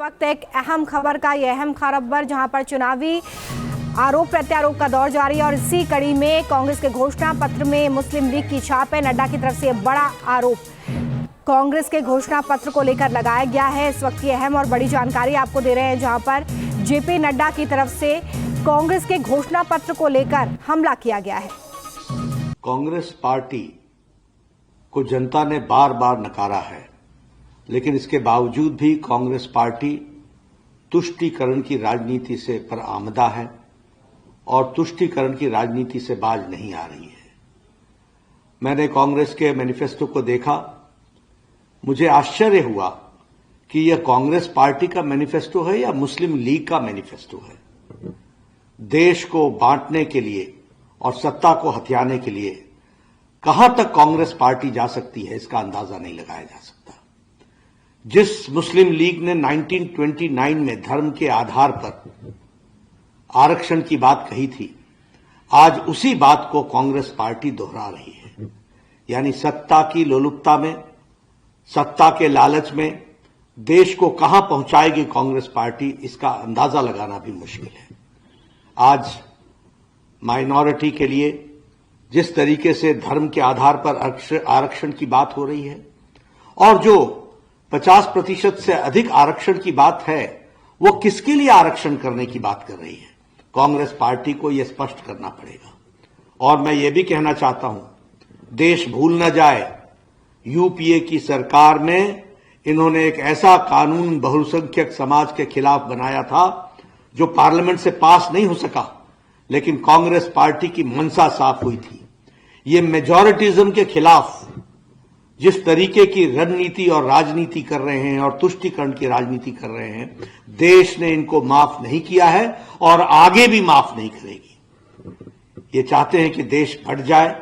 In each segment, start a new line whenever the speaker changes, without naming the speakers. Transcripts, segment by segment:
वक्त एक अहम खबर का ये अहम खबर जहां पर चुनावी आरोप प्रत्यारोप का दौर जारी है और इसी कड़ी में कांग्रेस के घोषणा पत्र में मुस्लिम लीग की छाप है। नड्डा की तरफ से बड़ा आरोप कांग्रेस के घोषणा पत्र को लेकर लगाया गया है। इस वक्त की अहम और बड़ी जानकारी आपको दे रहे हैं, जहां पर जेपी नड्डा की तरफ से कांग्रेस के घोषणा पत्र को लेकर हमला किया गया है।
कांग्रेस पार्टी को जनता ने बार बार नकारा है, लेकिन इसके बावजूद भी कांग्रेस पार्टी तुष्टीकरण की राजनीति से बरआमदा है और तुष्टीकरण की राजनीति से बाज नहीं आ रही है। मैंने कांग्रेस के मैनिफेस्टो को देखा, मुझे आश्चर्य हुआ कि यह कांग्रेस पार्टी का मैनिफेस्टो है या मुस्लिम लीग का मैनिफेस्टो है। देश को बांटने के लिए और सत्ता को हथियाने के लिए कहां तक कांग्रेस पार्टी जा सकती है, इसका अंदाजा नहीं लगाया जा सकता। जिस मुस्लिम लीग ने 1929 में धर्म के आधार पर आरक्षण की बात कही थी, आज उसी बात को कांग्रेस पार्टी दोहरा रही है। यानी सत्ता की लोलुपता में, सत्ता के लालच में देश को कहां पहुंचाएगी कांग्रेस पार्टी, इसका अंदाजा लगाना भी मुश्किल है। आज माइनॉरिटी के लिए जिस तरीके से धर्म के आधार पर आरक्षण की बात हो रही है और जो 50% से अधिक आरक्षण की बात है, वो किसके लिए आरक्षण करने की बात कर रही है, कांग्रेस पार्टी को यह स्पष्ट करना पड़ेगा। और मैं ये भी कहना चाहता हूं, देश भूल न जाए, यूपीए की सरकार में इन्होंने एक ऐसा कानून बहुसंख्यक समाज के खिलाफ बनाया था जो पार्लियामेंट से पास नहीं हो सका, लेकिन कांग्रेस पार्टी की मंशा साफ हुई थी। ये मेजॉरिटिज्म के खिलाफ जिस तरीके की रणनीति और राजनीति कर रहे हैं और तुष्टीकरण की राजनीति कर रहे हैं, देश ने इनको माफ नहीं किया है और आगे भी माफ नहीं करेगी। ये चाहते हैं कि देश फट जाए,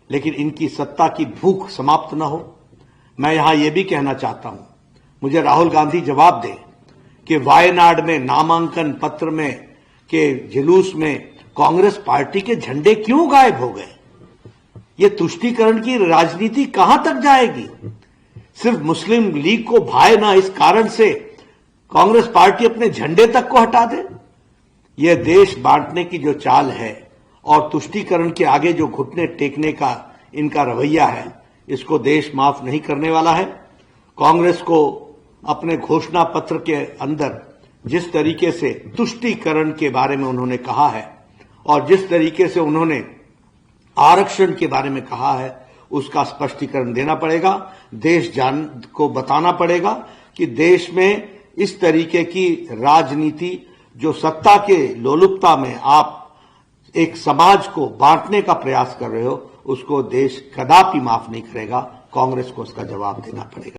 लेकिन इनकी सत्ता की भूख समाप्त न हो। मैं यहां यह भी कहना चाहता हूं, मुझे राहुल गांधी जवाब दें कि वायनाड में नामांकन पत्र में के जुलूस में कांग्रेस पार्टी के झंडे क्यों गायब हो गए? ये तुष्टीकरण की राजनीति कहां तक जाएगी? सिर्फ मुस्लिम लीग को भाए ना, इस कारण से कांग्रेस पार्टी अपने झंडे तक को हटा दे। यह देश बांटने की जो चाल है और तुष्टीकरण के आगे जो घुटने टेकने का इनका रवैया है, इसको देश माफ नहीं करने वाला है। कांग्रेस को अपने घोषणा पत्र के अंदर जिस तरीके से तुष्टीकरण के बारे में उन्होंने कहा है और जिस तरीके से उन्होंने आरक्षण के बारे में कहा है, उसका स्पष्टीकरण देना पड़ेगा। देश जान को बताना पड़ेगा कि देश में इस तरीके की राजनीति, जो सत्ता के लोलुपता में आप एक समाज को बांटने का प्रयास कर रहे हो, उसको देश कदापि माफ नहीं करेगा। कांग्रेस को उसका जवाब देना पड़ेगा।